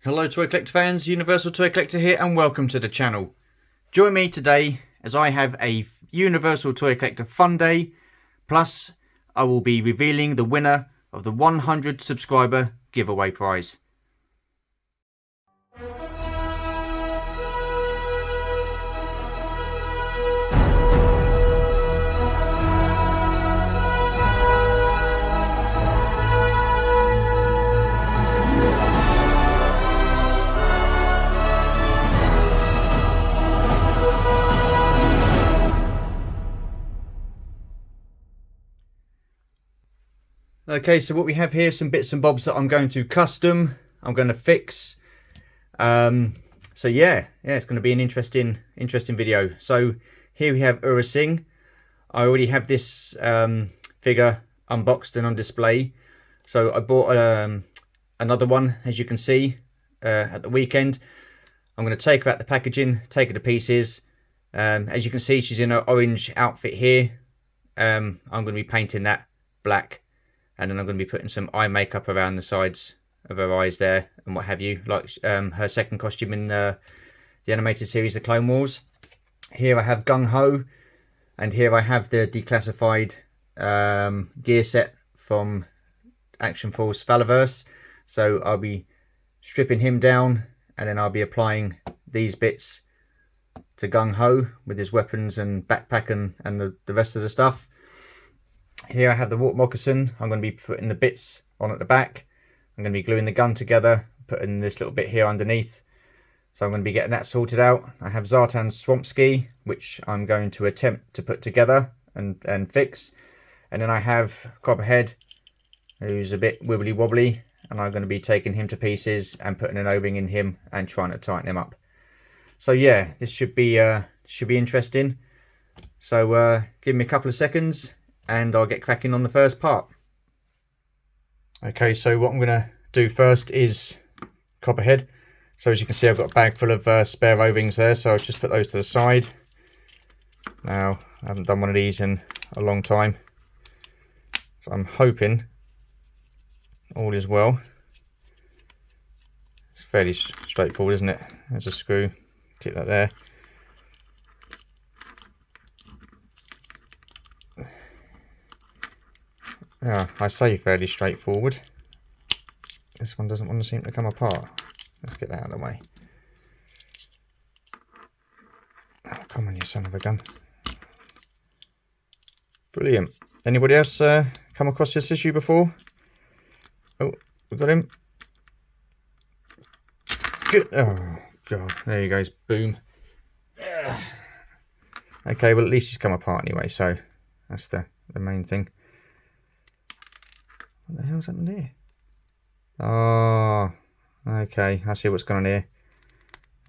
Hello Toy Collector fans, Universal Toy Collector here and welcome to the channel. Join me today as I have a Universal Toy Collector Fun Day, plus I will be revealing the winner of the 100 subscriber giveaway prize. Okay, so what we have here, some bits and bobs that I'm going to custom, I'm going to fix. So yeah, it's going to be an interesting video. So here we have Ura Singh. I already have this figure unboxed and on display. So I bought another one, as you can see, at the weekend. I'm going to take her out the packaging, take her to pieces. As you can see, she's in her orange outfit here. I'm going to be painting that black. And then I'm going to be putting some eye makeup around the sides of her eyes there and what have you, like her second costume in the animated series, The Clone Wars. Here I have Gung Ho, and here I have the declassified gear set from Action Force Falaverse. So I'll be stripping him down, and then I'll be applying these bits to Gung Ho with his weapons and backpack and the rest of the stuff. Here I have the Warp Moccasin. I'm going to be putting the bits on at the back. I'm going to be gluing the gun together, putting this little bit here underneath. So I'm going to be getting that sorted out. I have Zartan's Swamp Ski, which I'm going to attempt to put together and fix. And then I have Copperhead, who's a bit wibbly wobbly, and I'm going to be taking him to pieces and putting an O-ring in him and trying to tighten him up. So yeah, this should be interesting. So give me a couple of seconds and I'll get cracking on the first part. Okay, so what I'm going to do first is Copperhead. So as you can see, I've got a bag full of spare O-rings there, so I'll just put those to the side. Now, I haven't done one of these in a long time, so I'm hoping all is well. It's fairly straightforward, isn't it? There's a screw, keep that there. Yeah, I say fairly straightforward. This one doesn't want to seem to come apart. Let's get that out of the way. Oh, come on, you son of a gun. Brilliant. Anybody else come across this issue before? Oh, we got him. Good. Oh, God. There he goes. Boom. Okay, well, at least he's come apart anyway, so that's the main thing. What the hell's happened here? Oh, okay. I see what's going on here.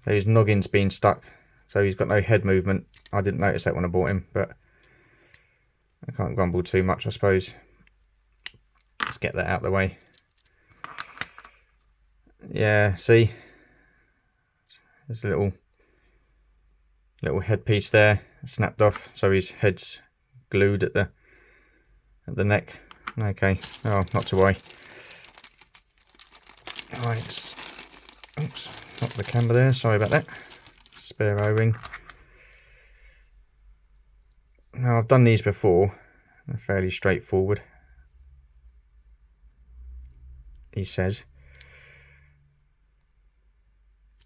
His noggin's been stuck, so he's got no head movement. I didn't notice that when I bought him, but I can't grumble too much, I suppose. Let's get that out of the way. Yeah, see? There's a little headpiece there, snapped off, so his head's glued at the neck. Okay, oh, not to worry. Right, oops, not the camera there, sorry about that. Spare O-ring. Now, I've done these before, they're fairly straightforward, he says.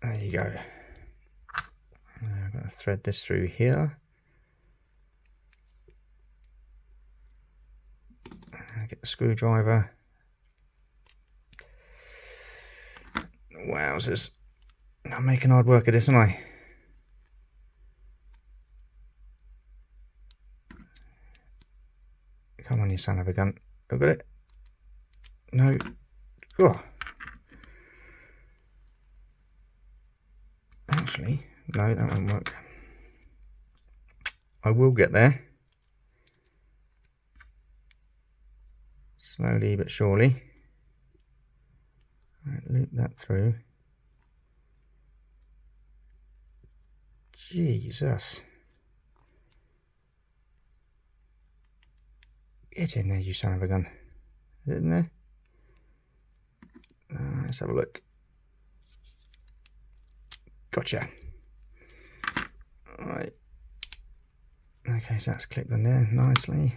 There you go. Now I'm going to thread this through here. Get the screwdriver. Wowzers. I'm making hard work of this, aren't I? Come on, you son of a gun. I've got it. No. Oh. Actually, no, that won't work. I will get there. Slowly but surely. Right, loop that through. Jesus. Get in there, you son of a gun. Is it in there? Let's have a look. Gotcha. All right. Okay, so that's clipped on there nicely.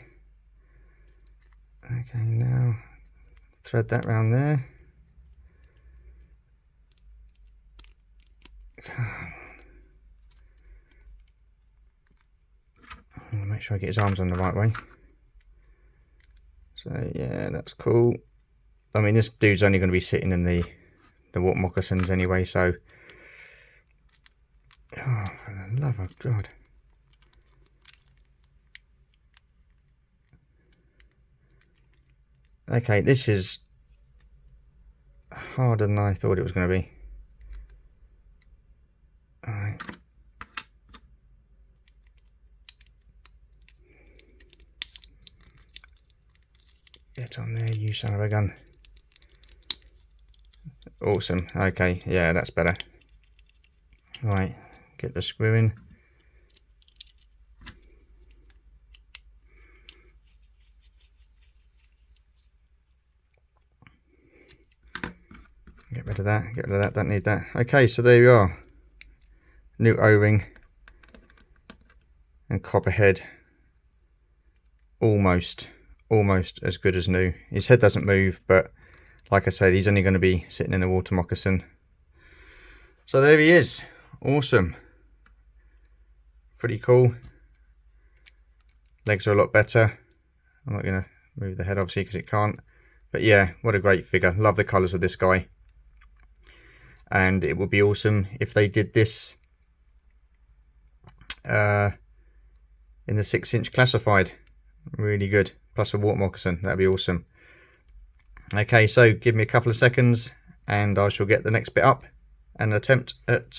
Okay, now thread that round there. I want to make sure I get his arms on the right way. So yeah, that's cool. I mean, this dude's only going to be sitting in the water moccasins anyway, so... Oh, for the love of God. Okay, this is harder than I thought it was going to be. Alright. Get on there, you son of a gun. Awesome. Okay, yeah, that's better. Right, get the screw in. Get rid of that, don't need that. Okay, so there you are. New O-ring and copperhead. Almost as good as new. His head doesn't move, but like I said, he's only going to be sitting in the water moccasin. So there he is. Awesome. Pretty cool. Legs are a lot better. I'm not going to move the head obviously because it can't. But yeah, what a great figure. Love the colours of this guy. And it would be awesome if they did this in the 6-inch classified. Really good. Plus a water moccasin. That'd be awesome. Okay, so give me a couple of seconds and I shall get the next bit up and attempt at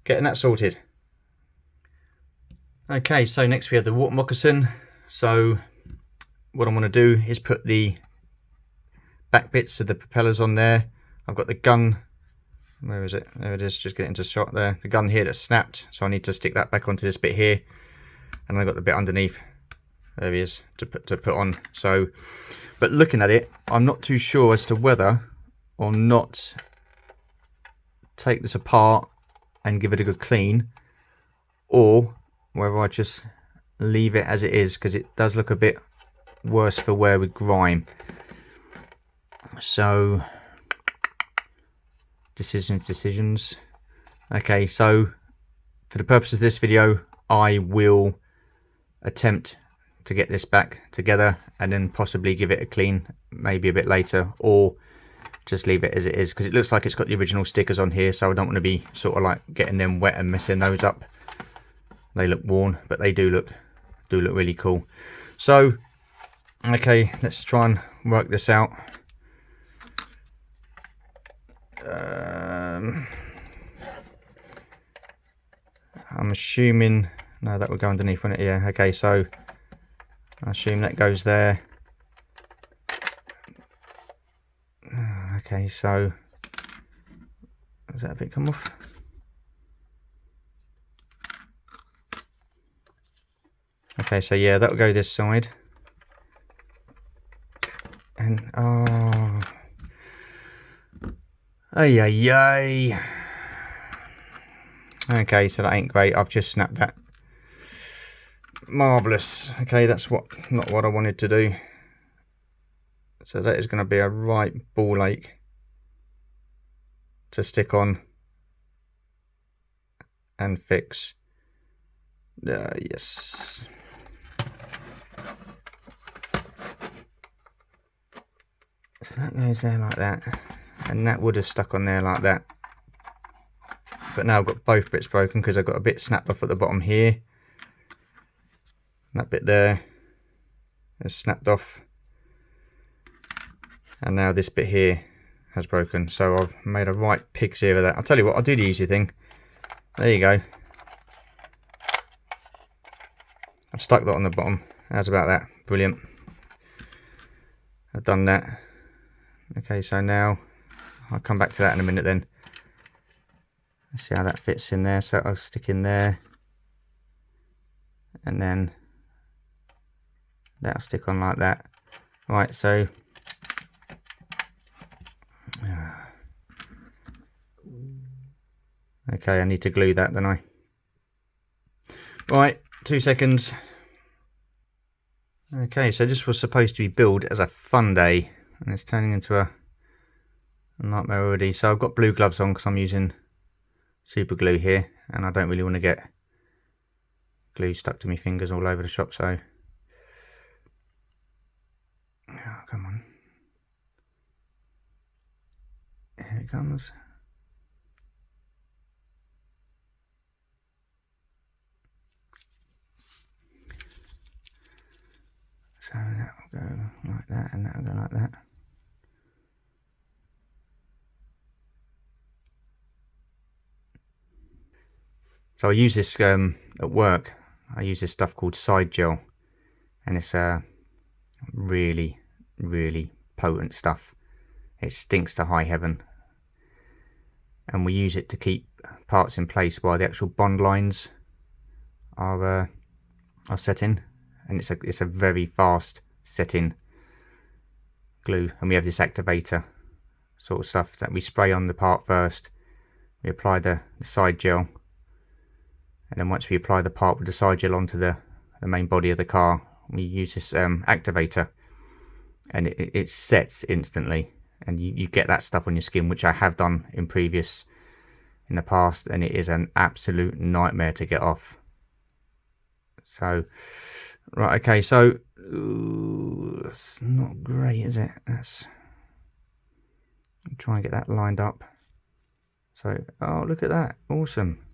getting that sorted. Okay, so next we have the water moccasin. So what I'm going to do is put the back bits of the propellers on there. I've got the gun. Where is it? There it is. Just get into shot there. The gun here that's snapped, so I need to stick that back onto this bit here. And I've got the bit underneath. There he is to put on. So, but looking at it, I'm not too sure as to whether or not take this apart and give it a good clean, or whether I just leave it as it is, because it does look a bit worse for wear with grime. So decisions. Okay, so for the purpose of this video, I will attempt to get this back together and then possibly give it a clean maybe a bit later, or just leave it as it is, because it looks like it's got the original stickers on here, so I don't want to be sort of like getting them wet and messing those up. They look worn, but they do look really cool. So okay, let's try and work this out. I'm assuming, no, that would go underneath, wouldn't it? Yeah, okay, so I assume that goes there. Okay, so does that bit come off? Okay, so yeah, that will go this side. And oh, ay. Okay, so that ain't great. I've just snapped that. Marvellous. Okay, that's not what I wanted to do. So that is going to be a right ball ache to stick on and fix. Yes. So that goes there like that, and that would have stuck on there like that. But now I've got both bits broken because I've got a bit snapped off at the bottom here. That bit there is snapped off. And now this bit here has broken. So I've made a right pig's ear of that. I'll tell you what, I'll do the easy thing. There you go. I've stuck that on the bottom. How's about that? Brilliant. I've done that. Okay, so now I'll come back to that in a minute then. Let's see how that fits in there. So I'll stick in there, and then that'll stick on like that. Right, so Okay, I need to glue that, don't I? Right, 2 seconds. Okay, so this was supposed to be billed as a fun day, and it's turning into a nightmare already. So I've got blue gloves on because I'm using super glue here, and I don't really want to get glue stuck to my fingers all over the shop, so... Oh, come on. Here it comes. So that will go like that, and that will go like that. So I use this at work. I use this stuff called side gel, and it's really, really potent stuff. It stinks to high heaven, and we use it to keep parts in place while the actual bond lines are set in. And it's a very fast setting glue, and we have this activator sort of stuff that we spray on the part first. We apply the side gel, and then once we apply the part with the side gel onto the main body of the car, we use this activator, and it sets instantly, and you get that stuff on your skin, which I have done in the past, and it is an absolute nightmare to get off. So right, okay, so it's not great, is it? Let's try and get that lined up. So, oh, look at that, awesome.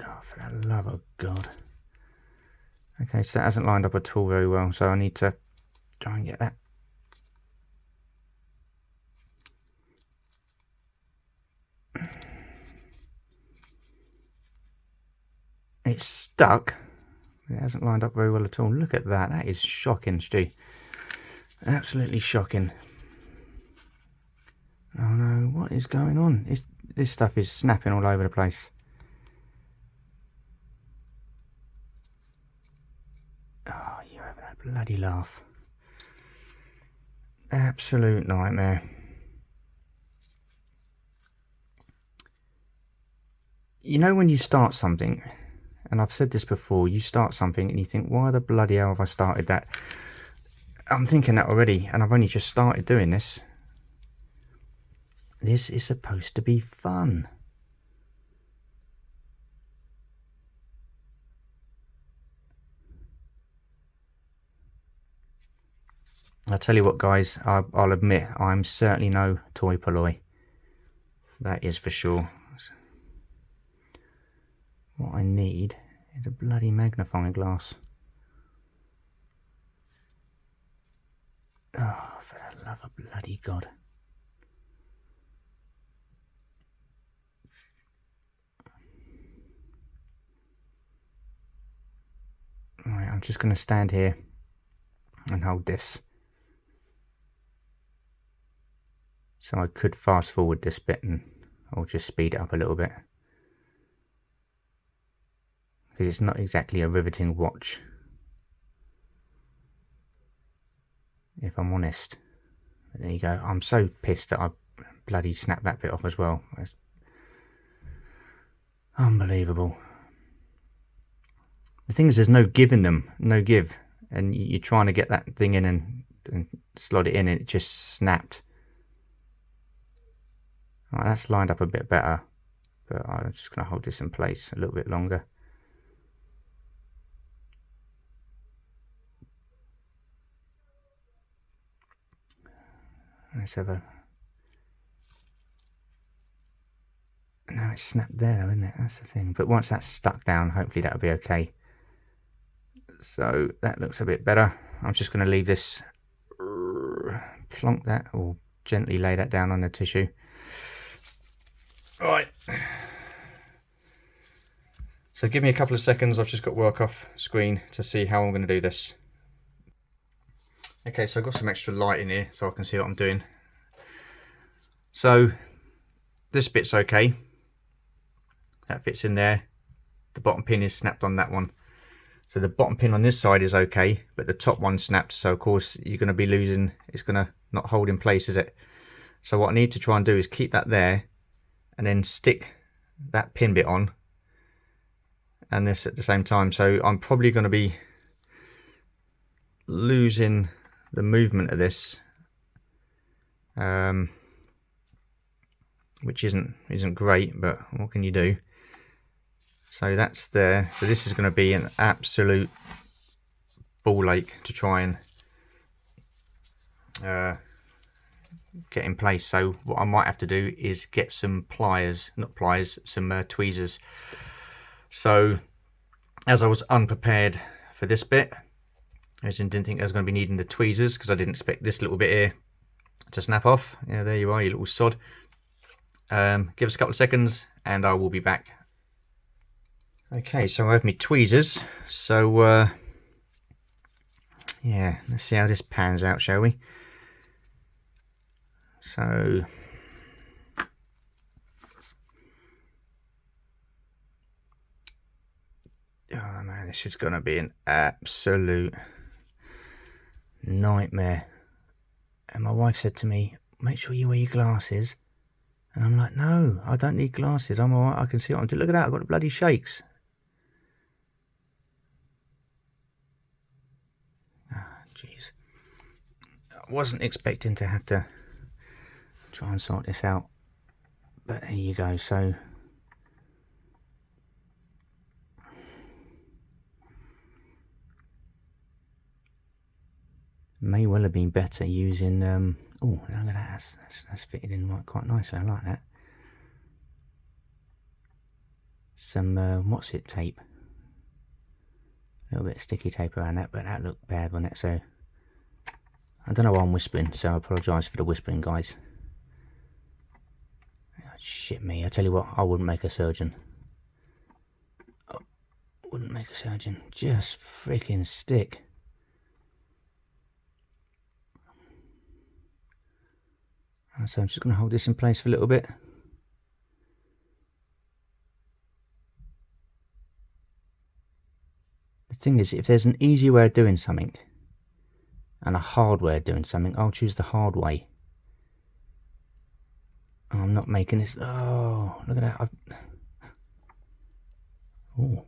Oh, for the love of God. Okay, so that hasn't lined up at all very well, so I need to try and get that. It's stuck. It hasn't lined up very well at all. Look at that. That is shocking, Stu. Absolutely shocking. Oh no, what is going on? This stuff is snapping all over the place. Oh, you're having a bloody laugh. Absolute nightmare. You know when you start something, and I've said this before, you start something and you think, why the bloody hell have I started that? I'm thinking that already, and I've only just started doing this. This is supposed to be fun. I'll tell you what, guys, I'll admit, I'm certainly no toy polloi. That is for sure. What I need is a bloody magnifying glass. Oh, for the love of bloody God. Right, I'm just going to stand here and hold this. So I could fast forward this bit or just speed it up a little bit. Because it's not exactly a riveting watch, if I'm honest. But there you go. I'm so pissed that I bloody snapped that bit off as well. It's unbelievable. The thing is, there's no give in them, no give. And you're trying to get that thing in and slot it in, and it just snapped. Right, that's lined up a bit better, but I'm just going to hold this in place a little bit longer. Let's have a... Now it's snapped there, isn't it? That's the thing. But once that's stuck down, hopefully that'll be okay. So that looks a bit better. I'm just going to leave this, plonk that, or gently lay that down on the tissue. Right. So give me a couple of seconds. I've just got work off screen to see how I'm going to do this. Okay, so I've got some extra light in here so I can see what I'm doing. So this bit's okay. That fits in there. The bottom pin is snapped on that one. So the bottom pin on this side is okay, but the top one snapped. So of course you're going to be losing, it's going to not hold in place, is it? So what I need to try and do is keep that there and then stick that pin bit on and this at the same time. So I'm probably going to be losing the movement of this, which isn't great, but what can you do? So that's there. So this is going to be an absolute ball ache to try and get in place. So what I might have to do is get some pliers, not pliers, some tweezers. So as I was unprepared for this bit, I didn't think I was going to be needing the tweezers because I didn't expect this little bit here to snap off. Yeah, there you are, you little sod. Give us a couple of seconds and I will be back. Okay, so I have my tweezers. So yeah, let's see how this pans out, shall we? So oh man, this is going to be an absolute nightmare. And my wife said to me, make sure you wear your glasses. And I'm like, no, I don't need glasses. I'm all right. I can see what I'm doing. Look at that. I've got the bloody shakes. Ah, jeez. I wasn't expecting to have to try and sort this out. But here you go. So may well have been better using oh, look at that, that's fitted in quite nicely. I like that. Some what's it tape, a little bit of sticky tape around that, but that looked bad on it. So I don't know why I'm whispering, so I apologise for the whispering, guys. Oh, shit me, I tell you what, I wouldn't make a surgeon. I wouldn't make a surgeon. Just freaking stick. So I'm just going to hold this in place for a little bit. The thing is, if there's an easy way of doing something and a hard way of doing something, I'll choose the hard way. Oh, I'm not making this. Oh, look at that. Oh.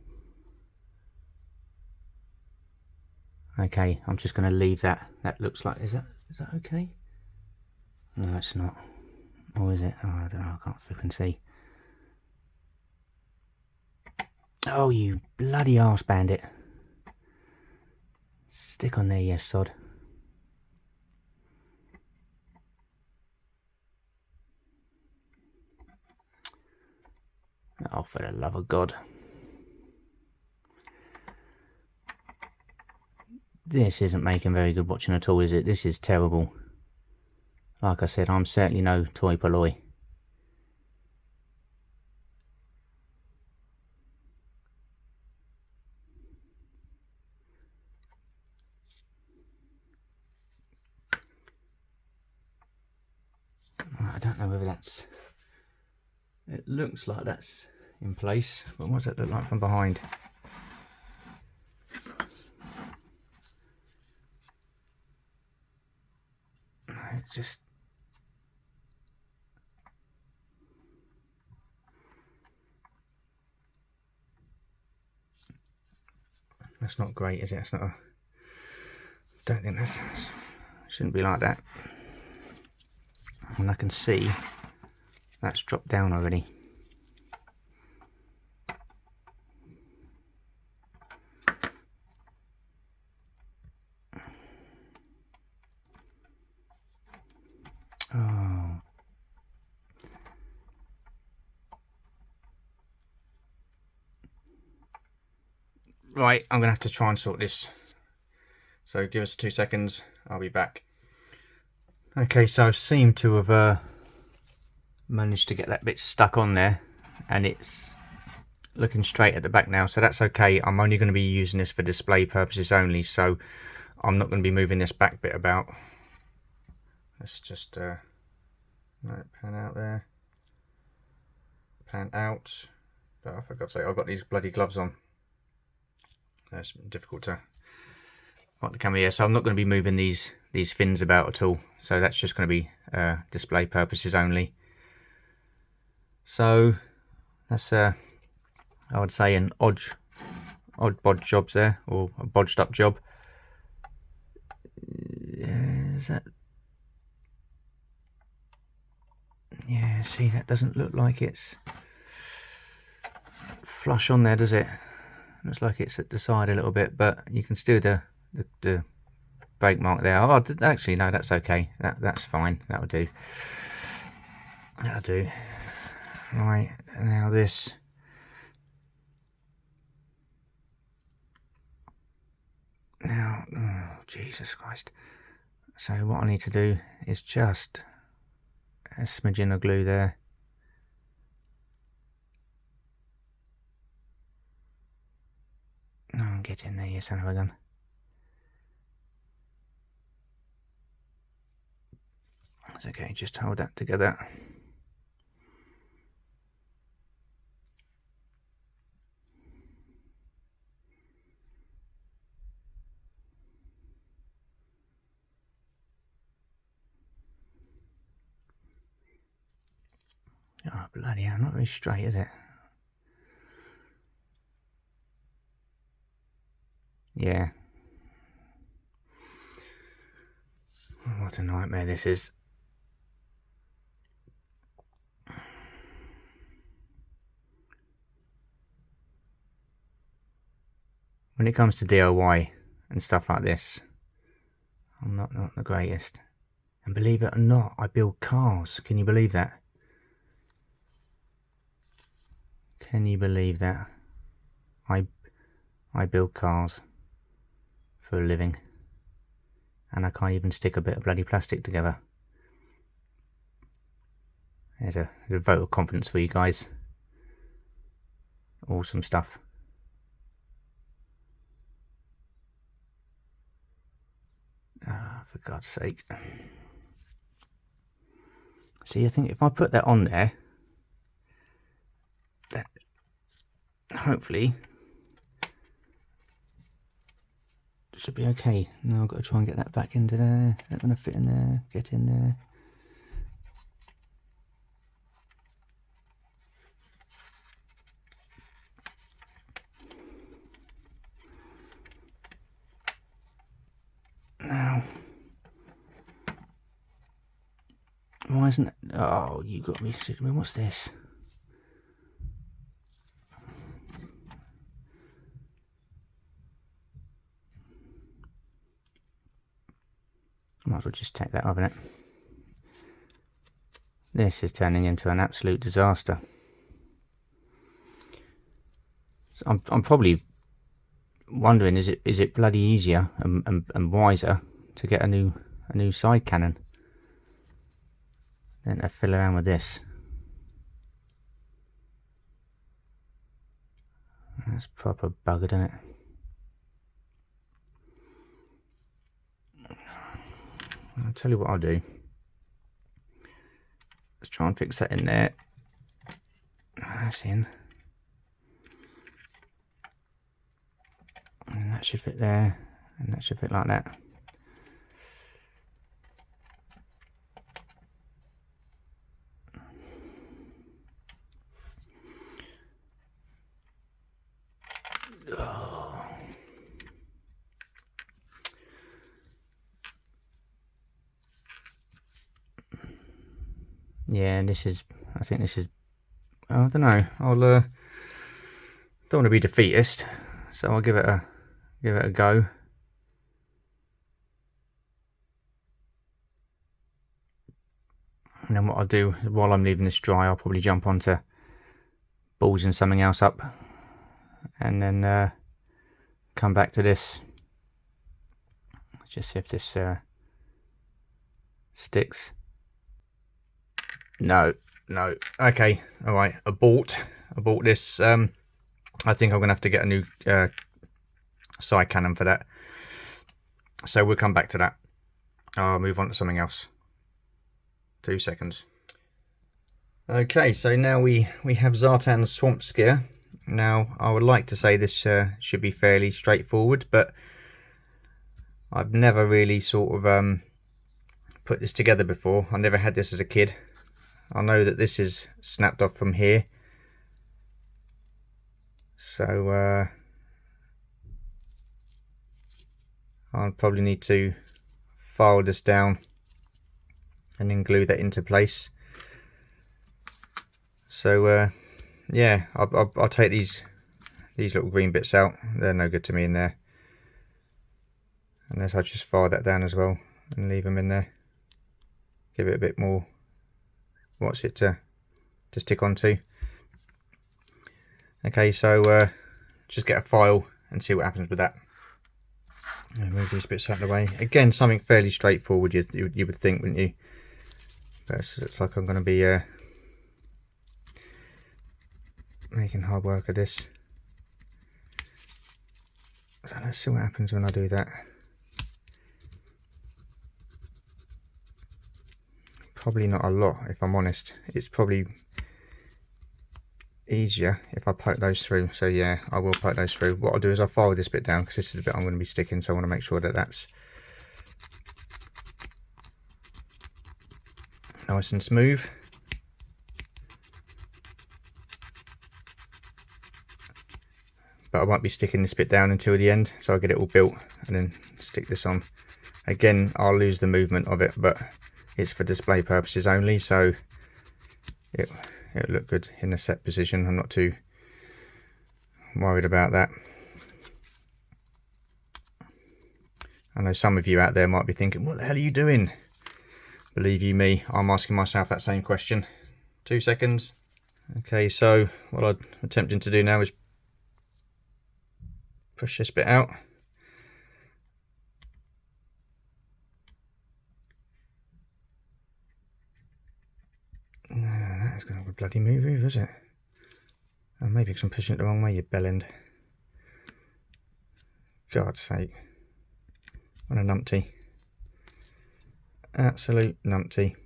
Okay, I'm just going to leave that. That looks like, is that okay? No, it's not. Or is it? Oh, I don't know, I can't flipping see. Oh, you bloody arse bandit. Stick on there, you sod. Oh, for the love of God. This isn't making very good watching at all, is it? This is terrible. Like I said, I'm certainly no toy polloi. I don't know whether that's... It looks like that's in place, but what does it look like from behind? It's just... That's not great, is it? It's not a... Don't think that's... Shouldn't be like that. And I can see that's dropped down already. Oh. Right, I'm going to have to try and sort this. So give us 2 seconds, I'll be back. Okay, so I seem to have managed to get that bit stuck on there, and it's looking straight at the back now, so that's okay. I'm only going to be using this for display purposes only, so I'm not going to be moving this back bit about. Let's just right, pan out there, pan out. Oh, I forgot to say, I've got these bloody gloves on. It's difficult to got the camera here, so I'm not going to be moving these fins about at all. So that's just going to be display purposes only. So that's I would say an odd bodge job there, or a bodged up job. Is that? Yeah, see, that doesn't look like it's flush on there, does it? Looks like it's at the side a little bit, but you can still the brake mark there. Oh, actually, no, that's okay. That's fine. That'll do. That'll do. Right, now this. Now, oh, Jesus Christ. So what I need to do is just a smidgen of glue there. Oh, get in there, you son of a gun. That's okay, just hold that together. Oh, bloody hell, not very straight, is it? Yeah. What a nightmare this is. When it comes to DIY and stuff like this, I'm not the greatest. And believe it or not, I build cars. Can you believe that? Can you believe that? I build cars for a living. And I can't even stick a bit of bloody plastic together. There's a vote of confidence for you guys. Awesome stuff. Ah, for God's sake. See, I think if I put that on there, that hopefully should be okay. Now I've got to try and get that back into there. That's going to fit in there. Get in there. Now, why isn't it? Oh, you got me. What's this? Might as well just take that off, innit? This is turning into an absolute disaster. So I'm probably wondering, is it bloody easier and wiser to get a new side cannon than to fill around with this? That's proper buggered, isn't it? I'll tell you what I'll do. Let's try and fix that in there. That's in. And that should fit there. And that should fit like that. Oh. Yeah, and this is, I think this is, I don't know, I'll don't want to be defeatist, so I'll give it a go. And then what I'll do while I'm leaving this dry, I'll probably jump onto ballsing something else up, and then come back to this. Let's just see if this sticks. No. Okay, all right. Abort this. I think I'm gonna have to get a new side cannon for that. So we'll come back to that. I'll move on to something else. 2 seconds. Okay, so now we have Zartan's Swamp Skier. Now I would like to say this should be fairly straightforward, but I've never really sort of put this together before. I never had this as a kid, I know that this is snapped off from here, so I'll probably need to file this down and then glue that into place. So yeah, I'll take these little green bits out. They're no good to me in there, unless I just file that down as well and leave them in there. Give it a bit more to stick onto. Okay, so just get a file and see what happens with that. And move these bits out of the way. Again, something fairly straightforward, you would think, wouldn't you? But it looks like I'm going to be making hard work of this. So let's see what happens when I do that. Probably not a lot, if I'm honest. It's probably easier if I poke those through. So yeah, I will poke those through. What I'll do is I'll file this bit down, because this is the bit I'm going to be sticking, so I want to make sure that that's nice and smooth. But I won't be sticking this bit down until the end, so I'll get it all built and then stick this on. Again, I'll lose the movement of it, but it's for display purposes only, so it'll look good in the set position. I'm not too worried about that. I know some of you out there might be thinking, what the hell are you doing? Believe you me, I'm asking myself that same question. 2 seconds. Okay, so what I'm attempting to do now is push this bit out. No, that is going to be a bloody move, is it? Oh, maybe because I'm pushing it the wrong way, you bellend. God's sake. What a numpty. Absolute numpty.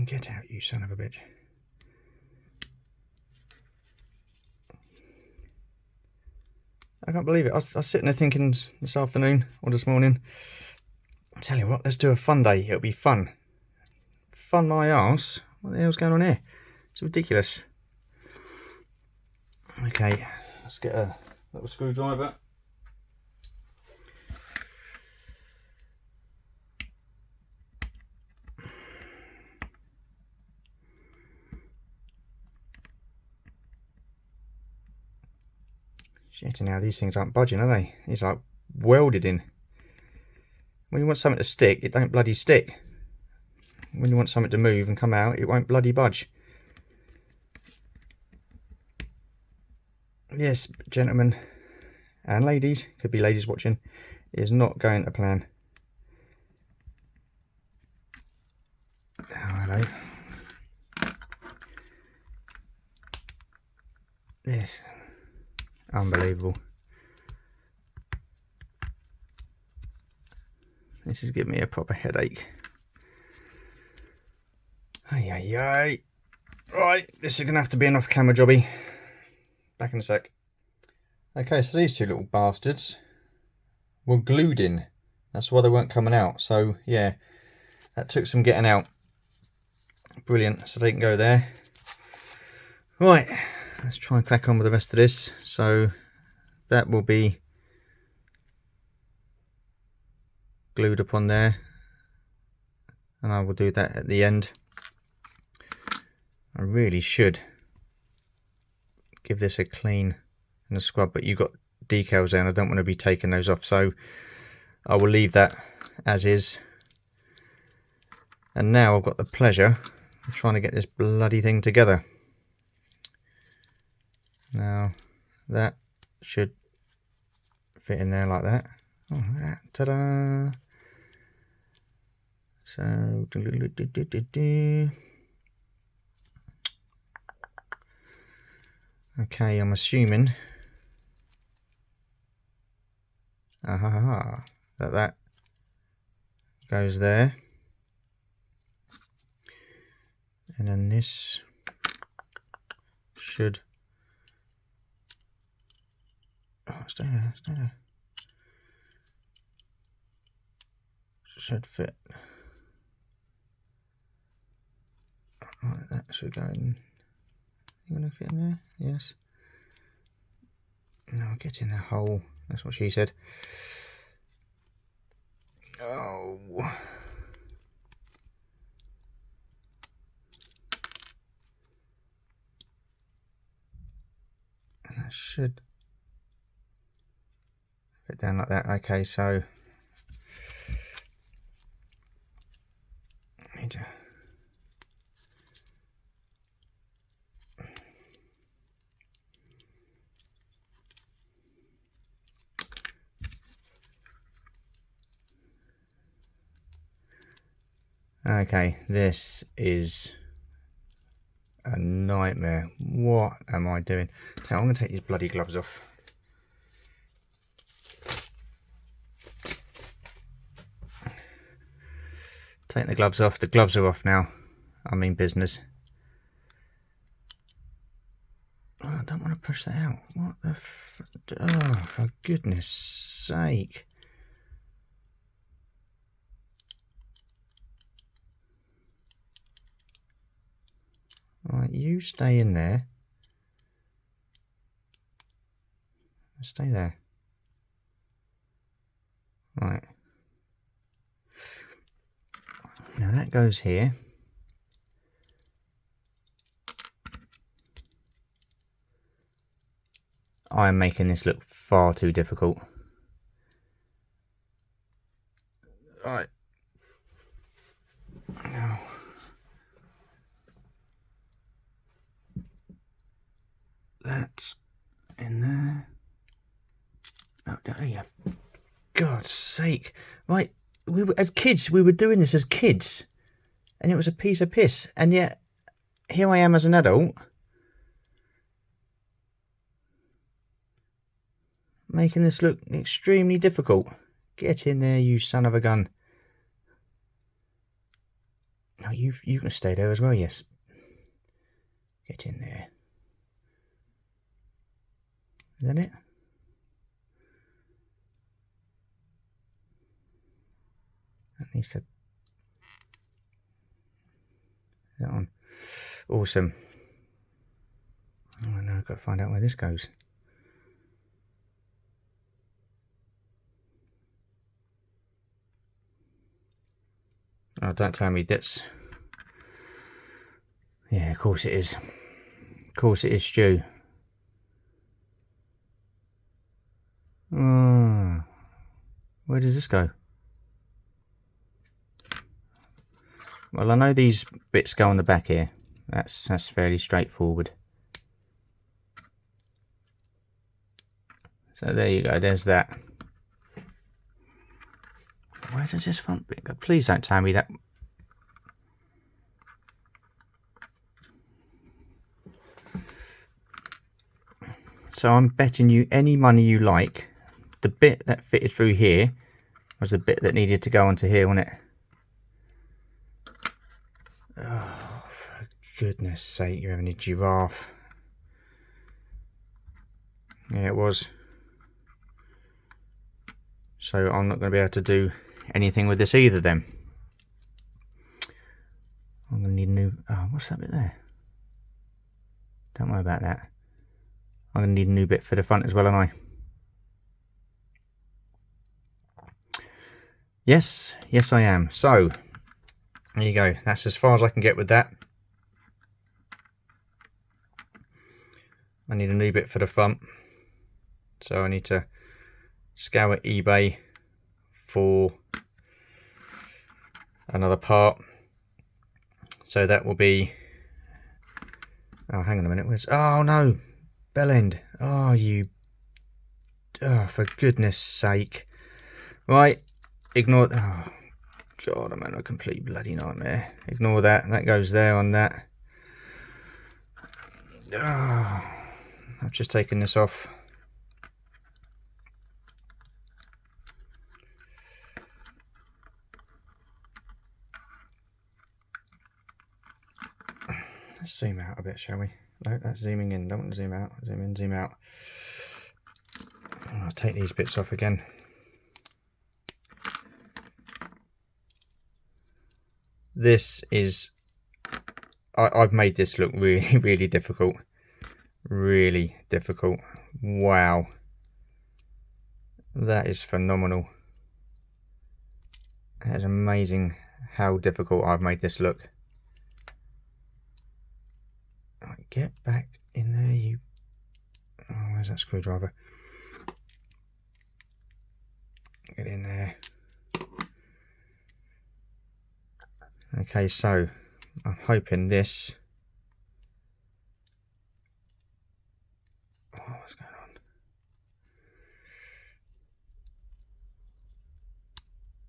Get out, you son of a bitch. I can't believe it. I was sitting there thinking this afternoon or this morning, I tell you what, let's do a fun day. It'll be fun. Fun my arse. What the hell's going on here? It's ridiculous. Okay, let's get a little screwdriver. Shit, now these things aren't budging, are they? These are like welded in. When you want something to stick, it don't bloody stick. When you want something to move and come out, it won't bloody budge. Yes, gentlemen and ladies, could be ladies watching, it is not going to plan. Oh, hello. This, unbelievable. This is giving me a proper headache. Ay, ay, ay. Right, this is going to have to be an off-camera jobby. Back in a sec. Okay, so these two little bastards were glued in. That's why they weren't coming out. So, yeah, that took some getting out. Brilliant. So they can go there. Right, let's try and crack on with the rest of this. So that will be glued upon there. And I will do that at the end. I really should give this a clean and a scrub, but you've got decals there and I don't want to be taking those off, so I will leave that as is. And now I've got the pleasure of trying to get this bloody thing together. Now that should fit in there like that. Oh, ta-da! So okay, I'm assuming that goes there, and then this should stay there. should fit. Right, that should go in. You want to fit in there? Yes. No, get in the hole. That's what she said. Oh. That should fit down like that. Okay, so I need to. Okay, this is a nightmare. What am I doing? So I'm going to take these bloody gloves off. Take the gloves off. The gloves are off now. I mean business. Oh, I don't want to push that out. What the f... Oh, for goodness sake. Right, you stay in there. Stay there. Right. Now that goes here. I am making this look far too difficult. Right. Now. That's in there. Oh, there you go. God's sake. Right. As kids, we were doing this as kids. And it was a piece of piss. And yet, here I am as an adult. Making this look extremely difficult. Get in there, you son of a gun. Oh, you can stay there as well, yes. Get in there. Is that it? That needs to... That one. Awesome. Oh, now I've got to find out where this goes. Oh, don't tell me that's... Yeah, of course it is. Of course it is, Stu. Oh, where does this go? Well, I know these bits go on the back here. That's fairly straightforward. So there you go, there's that. Where does this front bit go? Please don't tell me that. So I'm betting you any money you like, the bit that fitted through here was the bit that needed to go onto here, wasn't it? Oh, for goodness sake, you're having a giraffe. Yeah, it was. So I'm not going to be able to do anything with this either then. I'm going to need a new... Oh, what's that bit there? Don't worry about that. I'm going to need a new bit for the front as well, aren't I? Yes, yes I am. So, there you go. That's as far as I can get with that. I need a new bit for the front. So I need to scour eBay for another part. So that will be... Oh, hang on a minute. Where's... Oh, no. Bell end. Oh, you... Oh, for goodness sake. Right. Ignore... Oh, God, I'm in a complete bloody nightmare. Ignore that. That goes there on that. Oh, I've just taken this off. Let's zoom out a bit, shall we? No, that's zooming in. Don't want to zoom out. Zoom in, zoom out. I'll take these bits off again. This is... I've made this look really, really difficult. Really difficult. Wow. That is phenomenal. That is amazing how difficult I've made this look. Right, get back in there, you... Oh, where's that screwdriver? Get in there. Okay, so I'm hoping this... Oh, what's going on?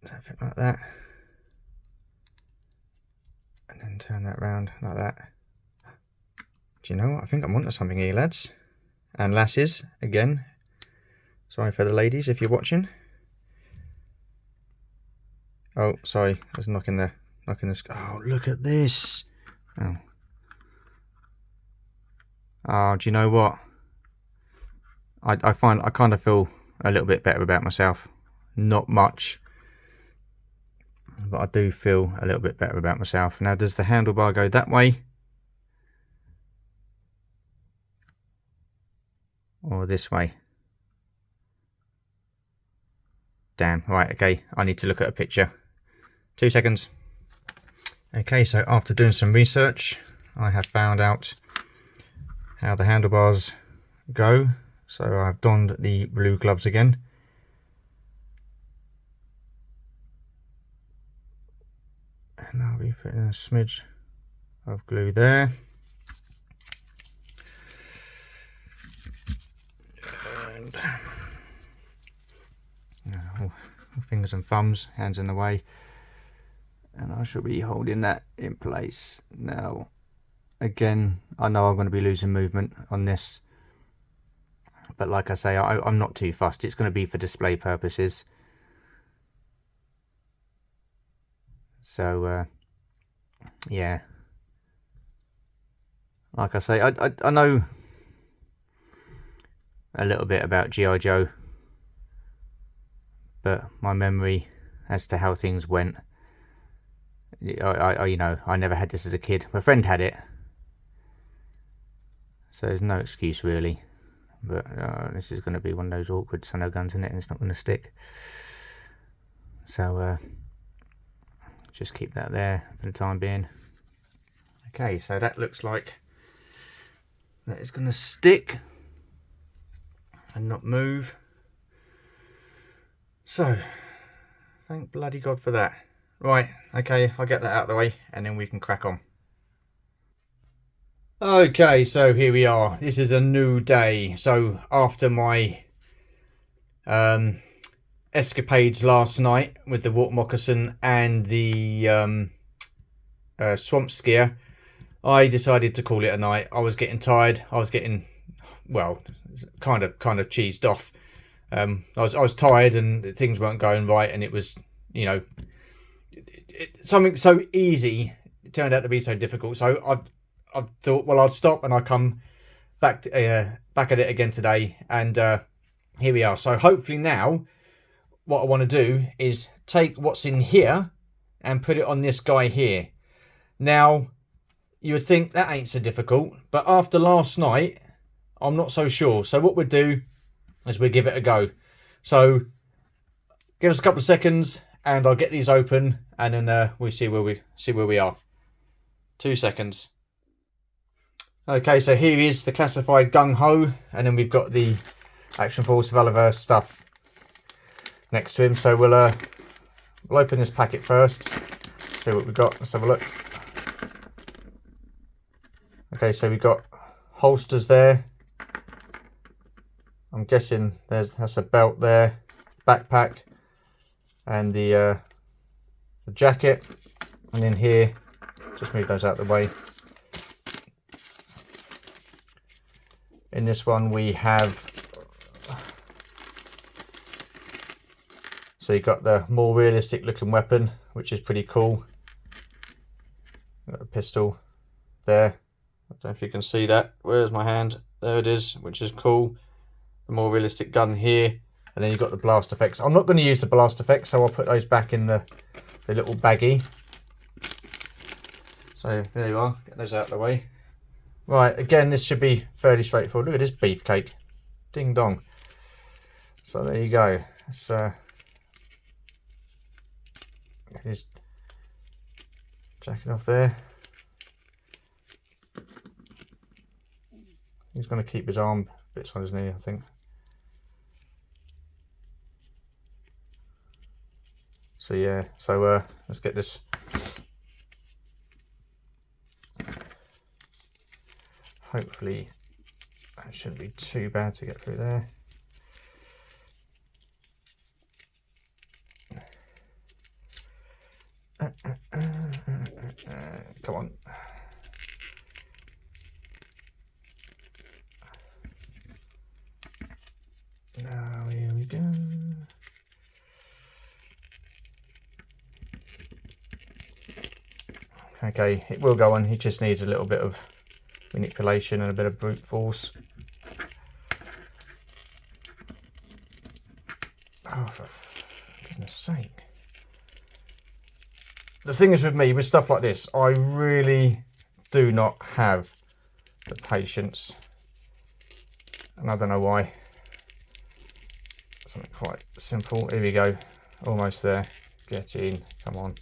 Does that fit like that? And then turn that round like that. Do you know what? I think I'm onto something here, lads. And lasses, again. Sorry for the ladies if you're watching. Oh, sorry. I was knocking the... Oh, look at this. Oh. Oh, do you know what? I find I kind of feel a little bit better about myself. Not much, but I do feel a little bit better about myself. Now, does the handlebar go that way? Or this way? Damn, right, okay. I need to look at a picture. 2 seconds. Okay, so after doing some research, I have found out how the handlebars go. So I've donned the blue gloves again. And I'll be putting a smidge of glue there. And fingers and thumbs, hands in the way. And I shall be holding that in place. Now, again, I know I'm going to be losing movement on this. But like I say, I'm not too fussed. It's going to be for display purposes. So, yeah. Like I say, I know a little bit about G.I. Joe. But my memory as to how things went... you know, I never had this as a kid. My friend had it. So there's no excuse really. But this is going to be one of those awkward so no guns in it and it's not going to stick. So just keep that there for the time being. Okay, so that looks like that is going to stick and not move. So, thank bloody God for that. Right, okay, I'll get that out of the way and then we can crack on. Okay, so here we are. This is a new day. So after my escapades last night with the water moccasin and the swamp skier, I decided to call it a night. I was getting tired. I was getting, well, kind of cheesed off. I was tired and things weren't going right, and it was, you know, something so easy it turned out to be so difficult. So I've thought, well, I'll stop and I'll come back at it again today, and here we are. So hopefully now what I want to do is take what's in here and put it on this guy here. Now you would think that ain't so difficult, but after last night I'm not so sure. So what we'll do is we'll give it a go. So give us a couple of seconds and I'll get these open, and then we'll see where we are. 2 seconds. Okay, so here is the classified Gung Ho, and then we've got the Action Force Valiverse stuff next to him. So we'll open this packet first, see what we've got. Let's have a look. Okay, so we've got holsters there. I'm guessing that's a belt there, backpack, and the jacket. And in here, just move those out of the way. In this one we have, so you've got the more realistic looking weapon, which is pretty cool. Got a pistol there. I don't know if you can see that. Where's my hand? There it is, which is cool. The more realistic gun here. And then you've got the blast effects. I'm not going to use the blast effects, so I'll put those back in the little baggie. So there you are, get those out of the way. Right, again, this should be fairly straightforward. Look at this beefcake. Ding dong. So there you go. Let's get his jacket off there. He's going to keep his arm bits on his knee, I think. So yeah, so let's get this. Hopefully that shouldn't be too bad to get through there. Come on. Now here we go. Okay, it will go on. It just needs a little bit of manipulation and a bit of brute force. Oh, for goodness sake. The thing is with me, with stuff like this, I really do not have the patience. And I don't know why. Something quite simple. Here we go. Almost there. Get in. Come on.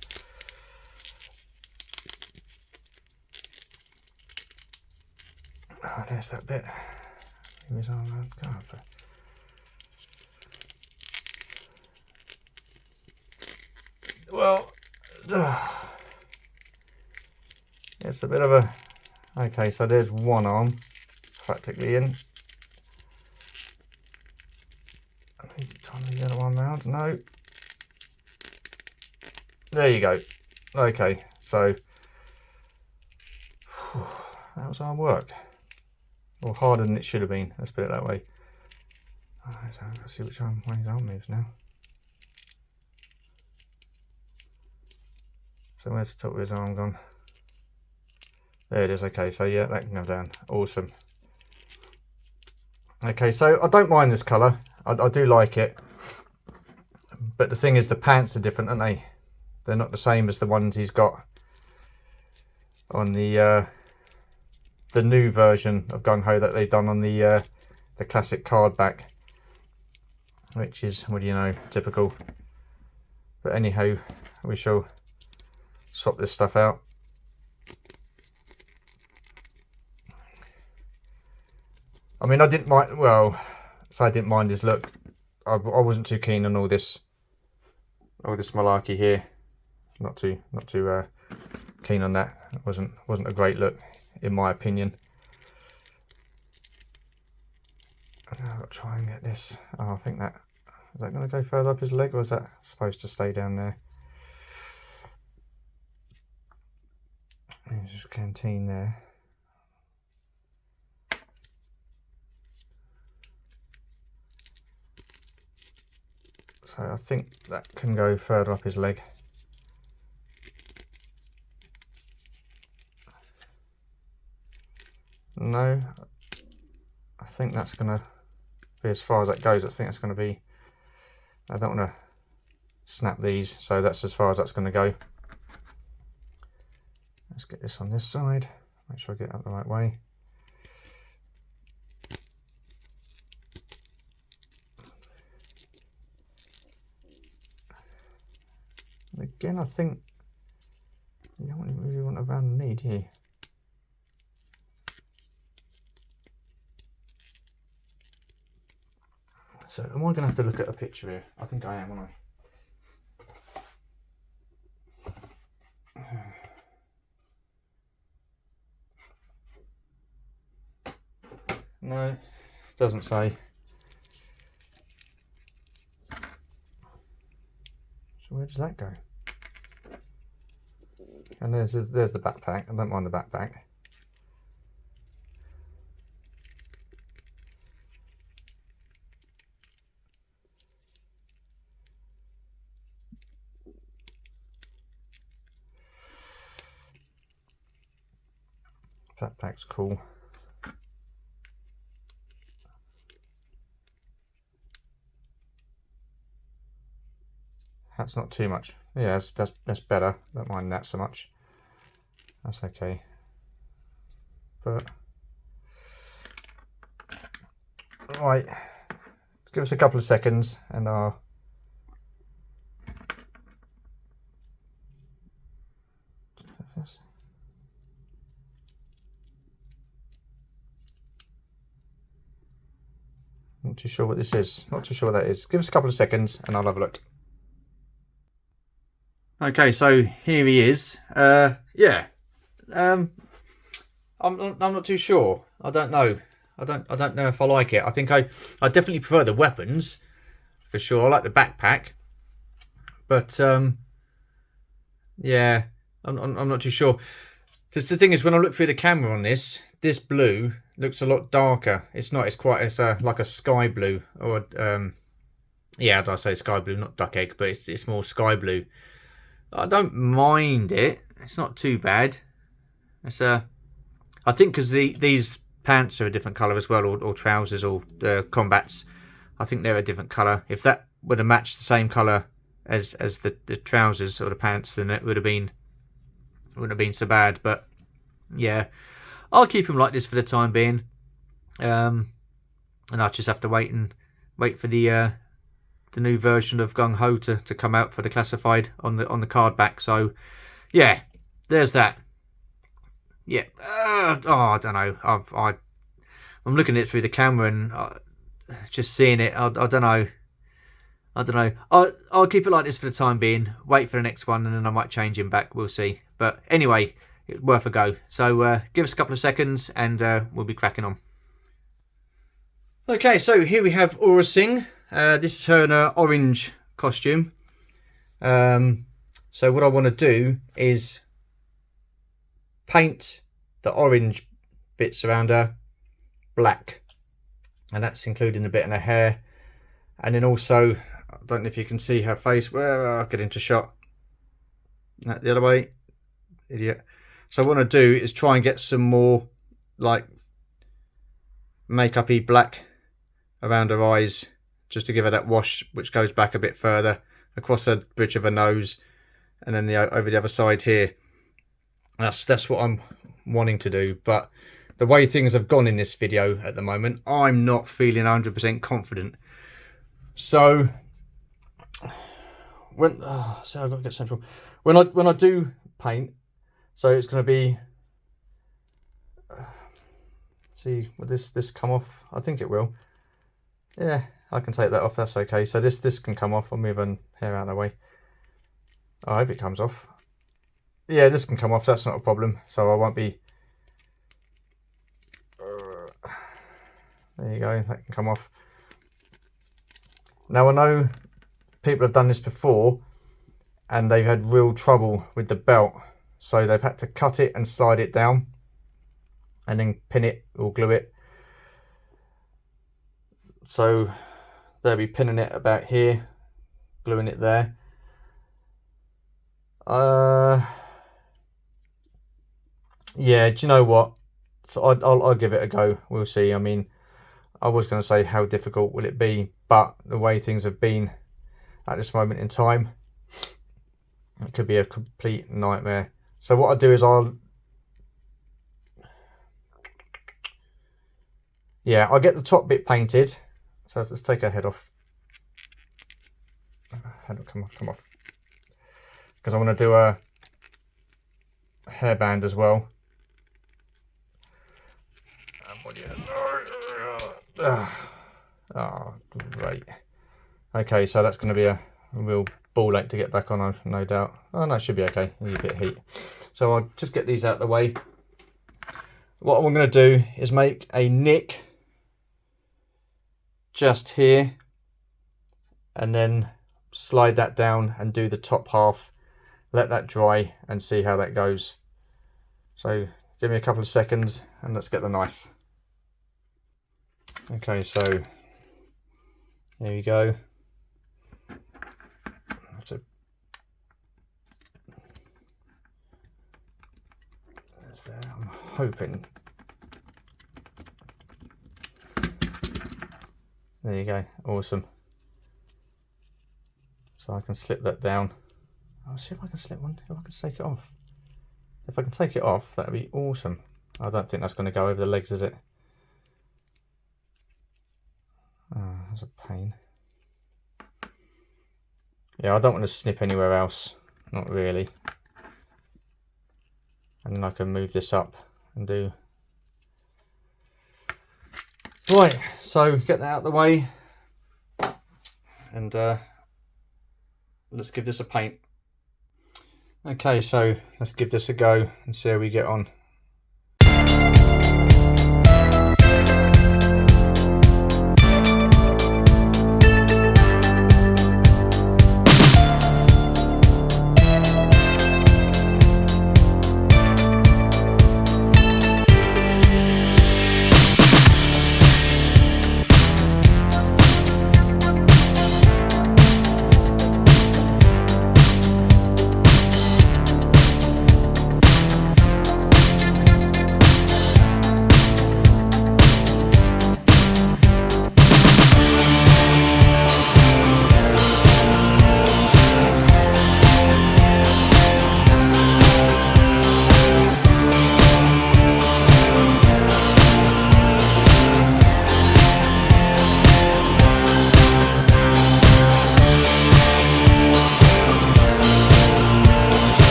Oh, there's that bit. His arm around. Well, it's a bit of a... Okay, so there's one arm practically in. He's trying to get the other one round. No. There you go. Okay, so that was hard work. Or harder than it should have been, let's put it that way. Alright, so let's see which way his arm moves now. So where's the top of his arm gone? There it is. Okay, so yeah, that can go down. Awesome. Okay, so I don't mind this colour. I do like it. But the thing is, the pants are different, aren't they? They're not the same as the ones he's got on the new version of Gung Ho that they've done on the classic card back, which is, what do you know, typical. But anyhow, we shall swap this stuff out. I mean, I didn't mind, well, so I didn't mind his look. I wasn't too keen on all this malarkey here. Not too keen on that. It wasn't a great look, in my opinion. Now I've got to try and get this. Oh, I think that is that going to go further up his leg, or is that supposed to stay down there? There's his canteen there. So I think that can go further up his leg. No, I think that's going to be as far as that goes. I think that's going to be, I don't want to snap these, so that's as far as that's going to go. Let's get this on this side, make sure I get it up the right way. And again, I think you don't really want to round the knee, do you? So am I going to have to look at a picture here? I think I am, aren't I? No, doesn't say. So where does that go? And there's the backpack. I don't mind the backpack. Backpack's cool. That's not too much. Yeah, that's better. Don't mind that so much. That's okay. But right, give us a couple of seconds and I'll not too sure what this is. Not too sure what that is. Give us a couple of seconds and I'll have a look. Okay, so here he is. Yeah. I'm not too sure. I don't know. I don't know if I like it. I think I definitely prefer the weapons for sure. I like the backpack, but yeah, I'm not too sure. Just the thing is, when I look through the camera on this blue looks a lot darker. It's not. It's quite. It's like a sky blue, or yeah, I say sky blue, not duck egg, but it's more sky blue. I don't mind it. It's not too bad. It's I think because these pants are a different colour as well, or trousers, or combats. I think they're a different colour. If that would have matched the same colour as the trousers or the pants, then it wouldn't have been so bad. But yeah, I'll keep them like this for the time being, and I'll just have to wait for the new version of Gung Ho to come out for the classified on the card back. So yeah, there's that. Yeah, I don't know. I'm looking at it through the camera and just seeing it. I don't know. I'll keep it like this for the time being. Wait for the next one, and then I might change him back. We'll see. But anyway, it's worth a go. So give us a couple of seconds, and we'll be cracking on. Okay, so here we have Aurra Sing. This is her in an orange costume. So what I want to do is paint the orange bits around her black, and that's including the bit in her hair, and then also, I don't know if you can see her face. Well, I'll get into shot. That the other way, idiot. So what I want to do is try and get some more like makeup-y black around her eyes, just to give her that wash which goes back a bit further across the bridge of her nose, and then over the other side here. That's what I'm wanting to do, but the way things have gone in this video at the moment, I'm not feeling 100% confident. So when so I've got to get central. When I do paint, so it's going to be. See, will this come off? I think it will. Yeah, I can take that off. That's okay. So this can come off. I'll move an hair out of the way. I hope it comes off. Yeah, this can come off. That's not a problem. So I won't be. There you go. That can come off. Now I know people have done this before, and they've had real trouble with the belt. So they've had to cut it and slide it down, and then pin it or glue it. So they'll be pinning it about here, gluing it there. Yeah, do you know what? So I'll give it a go. We'll see. I mean, I was going to say how difficult will it be, but the way things have been at this moment in time, it could be a complete nightmare. So what I'll do is I'll get the top bit painted. So let's take her head off. Head will come off. Because I want to do a hairband as well. Oh, great. Okay, so that's going to be a real ball ache to get back on, no doubt. Oh, no, it should be okay. Need a bit of heat. So I'll just get these out of the way. What I'm going to do is make a nick just here, and then slide that down and do the top half. Let that dry and see how that goes. So give me a couple of seconds and let's get the knife. Okay, so there you go. So that's there. I'm hoping. There you go. Awesome. So I can slip that down. I'll see if I can slip one. If I can take it off. If I can take it off, that'd be awesome. I don't think that's going to go over the legs, is it? Oh, that's a pain. Yeah, I don't want to snip anywhere else. Not really. And then I can move this up and do... Right, so get that out of the way. And let's give this a paint. Okay, so let's give this a go and see how we get on.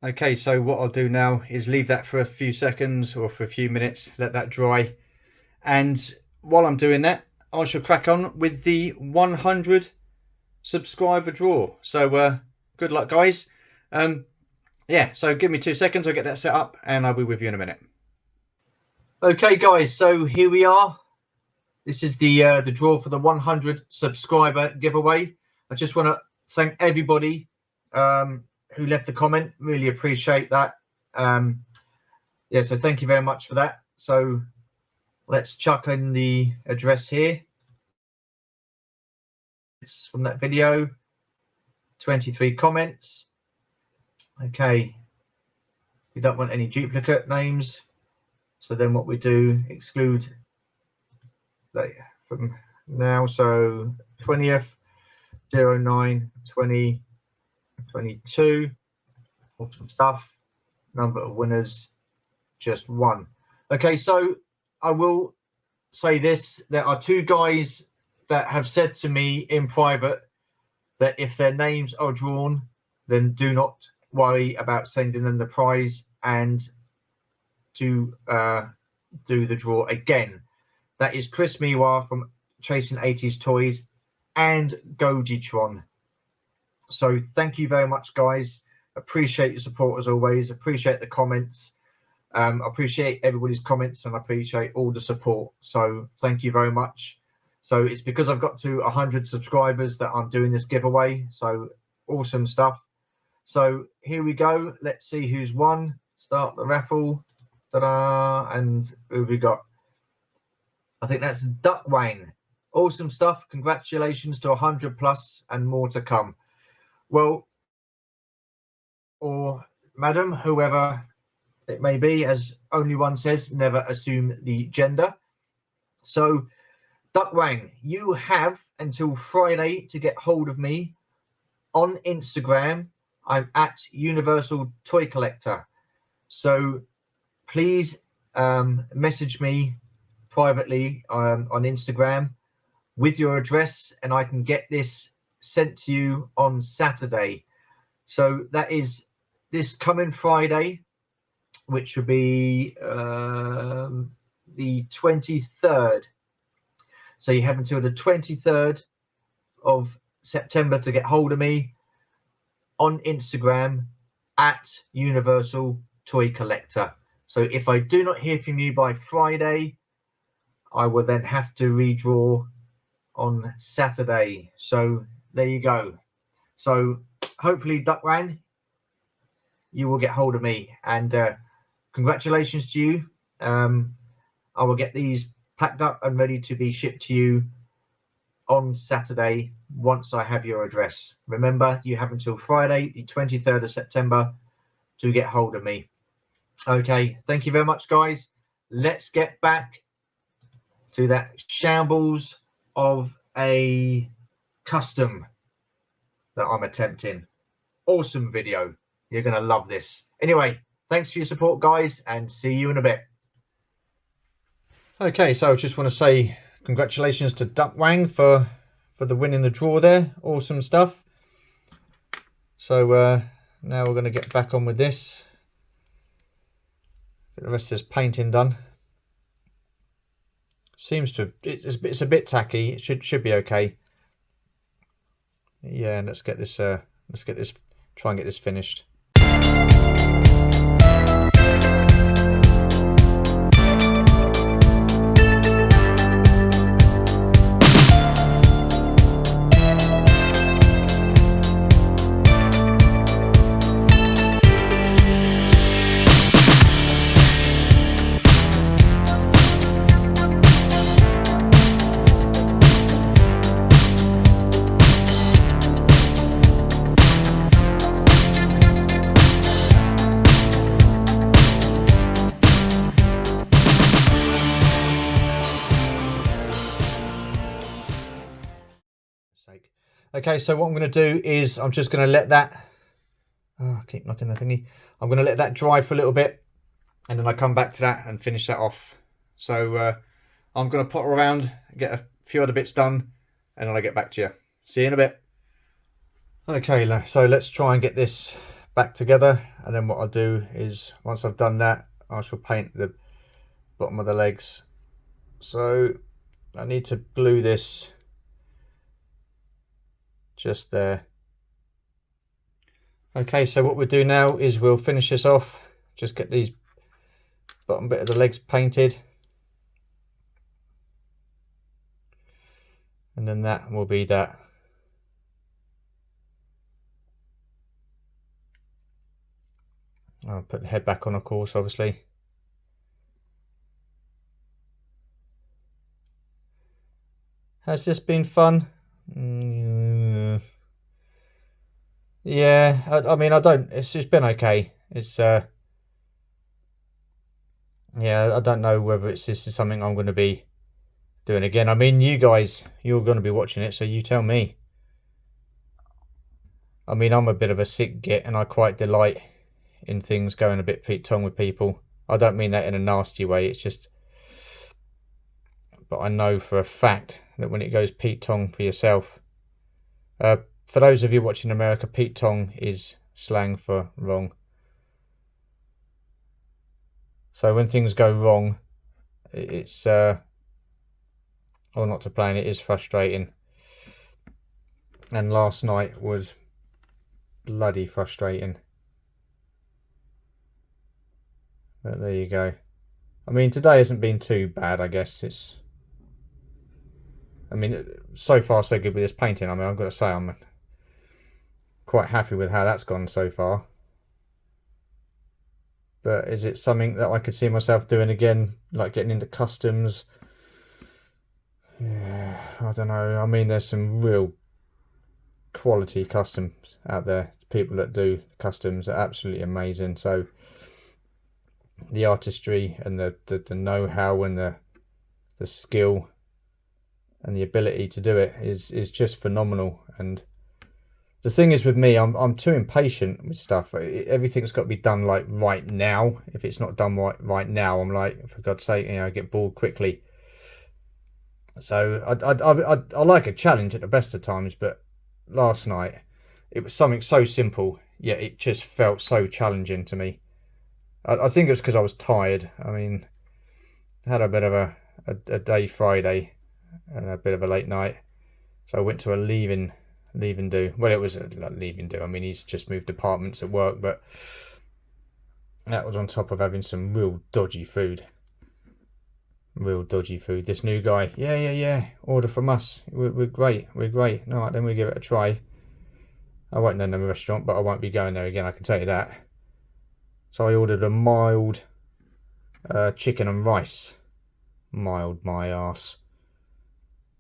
Okay, so what I'll do now is leave that for a few seconds or for a few minutes, let that dry. And while I'm doing that, I shall crack on with the 100 subscriber draw. So good luck, guys. Yeah, so give me 2 seconds, I'll get that set up and I'll be with you in a minute. Okay, guys, so here we are. This is the draw for the 100 subscriber giveaway. I just want to thank everybody who left the comment. Really appreciate that. Yeah, so thank you very much for that. So let's chuck in the address here. It's from that video. 23 comments. Okay. We don't want any duplicate names. So then what we do, exclude that from now. So 20th, 09, 20, 22. Awesome stuff. Number of winners, just one. Okay, so I will say this. There are 2 guys that have said to me in private that if their names are drawn, then do not worry about sending them the prize. And to do the draw again. That is Chris Miwa from Chasing 80s Toys and Gojitron. So thank you very much, guys. Appreciate your support as always. Appreciate the comments. Appreciate everybody's comments, and I appreciate all the support. So thank you very much. So it's because I've got to 100 subscribers that I'm doing this giveaway. So awesome stuff. So here we go. Let's see who's won. Start the raffle. Ta-da! And who have we got? I think that's Duck Wang. Awesome stuff. Congratulations to 100 plus and more to come. Well, or madam, whoever it may be, as only one says, never assume the gender. So, Duck Wang, you have until Friday to get hold of me on Instagram. I'm at Universal Toy Collector. So please message me privately on Instagram with your address, and I can get this sent to you on Saturday. So that is this coming Friday, which will be the 23rd. So you have until the 23rd of September to get hold of me on Instagram at Universal Toy Collector. So if I do not hear from you by Friday, I will then have to redraw on Saturday. So there you go. So hopefully, Duck Wang, you will get hold of me, and congratulations to you. I will get these packed up and ready to be shipped to you on Saturday once I have your address. Remember, you have until Friday, the 23rd of September, to get hold of me. Okay, thank you very much, guys. Let's get back to that shambles of a custom that I'm attempting. Awesome video. You're going to love this. Anyway, thanks for your support, guys, and see you in a bit. Okay, so I just want to say congratulations to Duck Wang for the win in the draw there. Awesome stuff. So now we're going to get back on with this. Get the rest of this painting done. Seems to it's a bit tacky. It should be okay. Yeah, let's get this try and get this finished. Okay, so what I'm going to do is I'm just going to let that, I keep knocking the thingy. I'm going to let that dry for a little bit, and then I come back to that and finish that off. So I'm going to potter around, get a few other bits done, and then I'll get back to you. See you in a bit. Okay, so let's try and get this back together, and then what I'll do is once I've done that, I shall paint the bottom of the legs. So I need to glue this just there. Okay, so what we'll do now is we'll finish this off, just get these bottom bit of the legs painted, and then that will be that. I'll put the head back on, of course, obviously. Has this been fun? Yeah, I mean, it's been okay. It's yeah, I don't know whether this is something I'm going to be doing again. I mean, you guys, you're going to be watching it, so you tell me. I mean, I'm a bit of a sick git, and I quite delight in things going a bit Pete Tong with people. I don't mean that in a nasty way, it's just, but I know for a fact that when it goes Pete Tong for yourself, for those of you watching America, Pete Tong is slang for wrong. So when things go wrong, it's or not to blame, it is frustrating. And last night was bloody frustrating. But there you go. I mean, today hasn't been too bad, I guess. I mean, so far so good with this painting. I mean, I've got to say I'm quite happy with how that's gone so far. But is it something that I could see myself doing again, like getting into customs? Yeah, I don't know. I mean, there's some real quality customs out there. People that do customs are absolutely amazing. So the artistry and the know-how and the skill and the ability to do it is just phenomenal. And the thing is with me, I'm too impatient with stuff. Everything's got to be done like right now. If it's not done right now, I'm like, for God's sake, I get bored quickly. So I like a challenge at the best of times, but last night it was something so simple, yet it just felt so challenging to me. I think it was because I was tired. I mean, I had a bit of a day Friday and a bit of a late night, so I went to a leaving do. Well, it was a leaving do. I mean, he's just moved apartments at work, but that was on top of having some real dodgy food. This new guy, yeah, order from us. We're great. All right, then we give it a try. I won't name the restaurant, but I won't be going there again, I can tell you that. So I ordered a mild chicken and rice. Mild, my arse.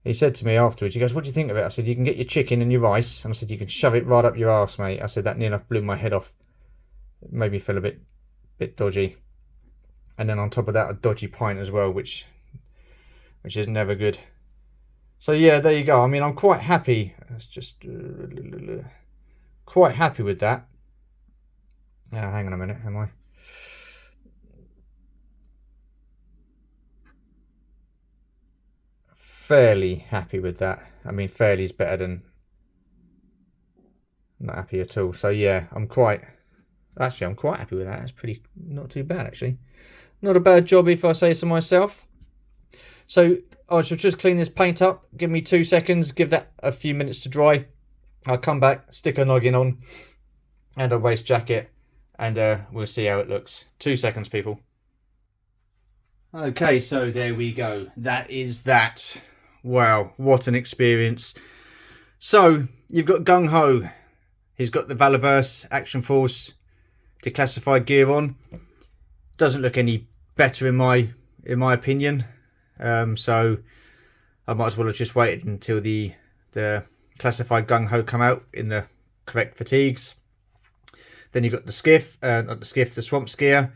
He said to me afterwards, he goes, what do you think of it? I said, you can get your chicken and your rice. And I said, you can shove it right up your arse, mate. I said, that near enough blew my head off. It made me feel a bit dodgy. And then on top of that, a dodgy pint as well, which is never good. So yeah, there you go. I mean, I'm quite happy. It's just quite happy with that. Now, hang on a minute, am I? Fairly happy with that. I mean, fairly is better than not happy at all. So yeah, I'm quite happy with that. It's pretty, not too bad actually. Not a bad job if I say so myself. So I shall just clean this paint up. Give me 2 seconds. Give that a few minutes to dry. I'll come back, stick a noggin on and a waist jacket, and we'll see how it looks. 2 seconds, people. Okay, so there we go. That is that. Wow, what an experience. So you've got Gung Ho. He's got the Valaverse Action Force declassified gear on. Doesn't look any better in my opinion. So I might as well have just waited until the classified Gung Ho come out in the correct fatigues. Then you've got the skiff, not the skiff, the swamp skier.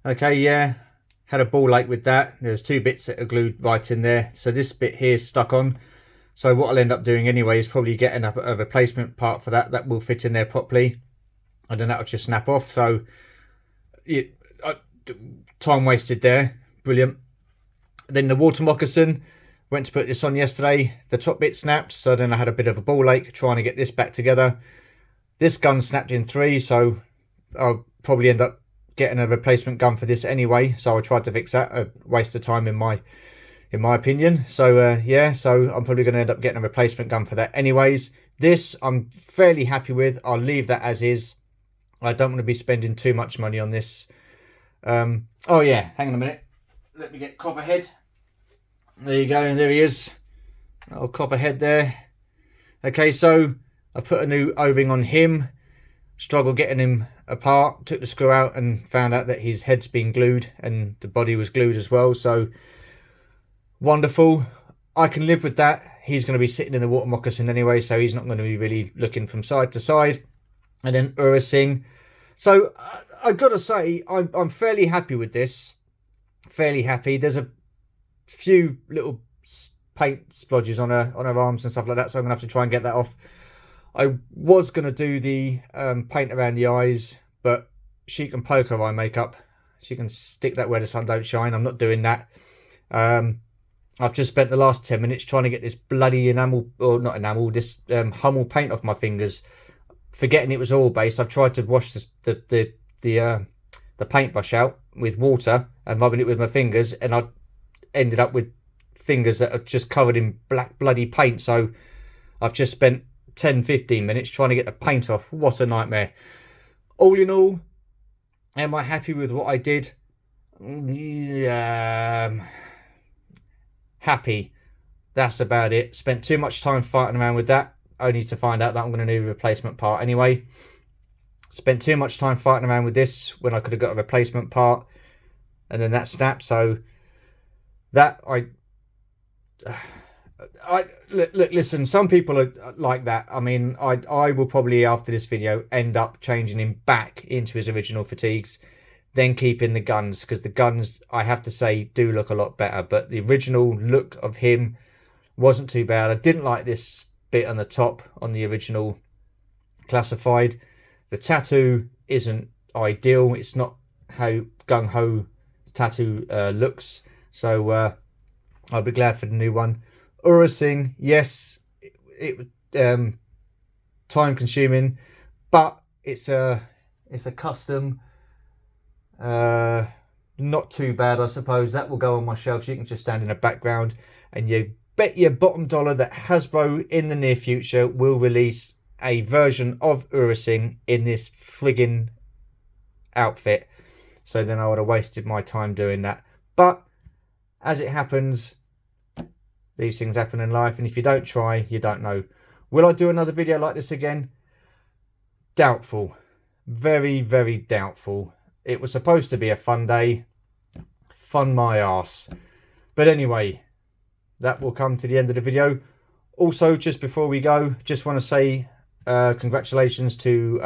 Okay, yeah, had a ball ache with that. There's 2 bits that are glued right in there. So this bit here is stuck on. So what I'll end up doing anyway is probably getting a replacement part for that will fit in there properly. And then that'll just snap off. So time wasted there. Brilliant. Then the water moccasin, went to put this on yesterday. The top bit snapped, so then I had a bit of a ball ache trying to get this back together. This gun snapped in 3, so I'll probably end up getting a replacement gun for this anyway. So I tried to fix that. A waste of time in my opinion. So yeah, so I'm probably going to end up getting a replacement gun for that anyways. This I'm fairly happy with. I'll leave that as is. I don't want to be spending too much money on this. Oh yeah, hang on a minute. Let me get Copperhead. There you go, and there he is. Oh, Copperhead there. Okay, so I put a new O-ring on him. Struggled getting him apart. Took the screw out and found out that his head's been glued and the body was glued as well. So wonderful. I can live with that. He's going to be sitting in the water moccasin anyway, so he's not going to be really looking from side to side. And then Ura Singh. So I've got to say, I'm fairly happy with this. Fairly happy. There's a few little paint splodges on her arms and stuff like that, so I'm gonna have to try and get that off. I was gonna do the paint around the eyes, but she can poker eye makeup. She can stick that where the sun don't shine. I'm not doing that. I've just spent the last 10 minutes trying to get this bloody enamel, or not enamel, this Hummel paint off my fingers, forgetting it was oil based. I've tried to wash the paintbrush out. with water and rubbing it with my fingers, and I ended up with fingers that are just covered in black bloody paint. So I've just spent 10-15 minutes trying to get the paint off. What a nightmare. All in all, am I happy with what I did? Happy. That's about it. Spent too much time fighting around with that, only to find out that I'm going to need a replacement part anyway. Spent too much time fighting around with this when I could have got a replacement part, and then that snapped. So that look, listen, some people are like that. I mean, I will probably, after this video, end up changing him back into his original fatigues, then keeping the guns, because the guns, I have to say, do look a lot better. But the original look of him wasn't too bad. I didn't like this bit on the top on the original classified. The tattoo isn't ideal. It's not how gung-ho tattoo looks. So I'll be glad for the new one. Ura-Singh, yes, it time consuming, but it's a custom. Not too bad, I suppose. That will go on my shelf, so you can just stand in the background. And you bet your bottom dollar that Hasbro in the near future will release a version of Ura-Singh in this friggin' outfit. So then I would have wasted my time doing that. But as it happens, these things happen in life, and if you don't try, you don't know. Will I do another video like this again? Doubtful. Very, very doubtful. It was supposed to be a fun day. Fun my arse. But anyway, that will come to the end of the video. Also, just before we go, just want to say congratulations to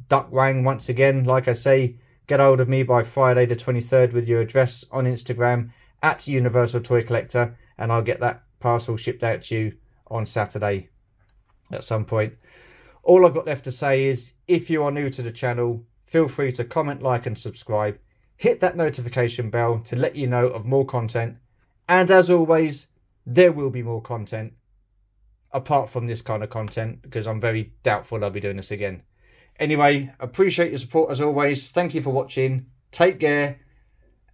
Duck Wang once again. Like I say, get hold of me by Friday the 23rd with your address on Instagram at Universal Toy Collector, and I'll get that parcel shipped out to you on Saturday at some point. All I've got left to say is, if you are new to the channel, feel free to comment, like and subscribe. Hit that notification bell to let you know of more content. And as always, there will be more content apart from this kind of content, because I'm very doubtful I'll be doing this again. Anyway, appreciate your support as always. Thank you for watching. Take care,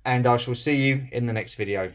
and I shall see you in the next video.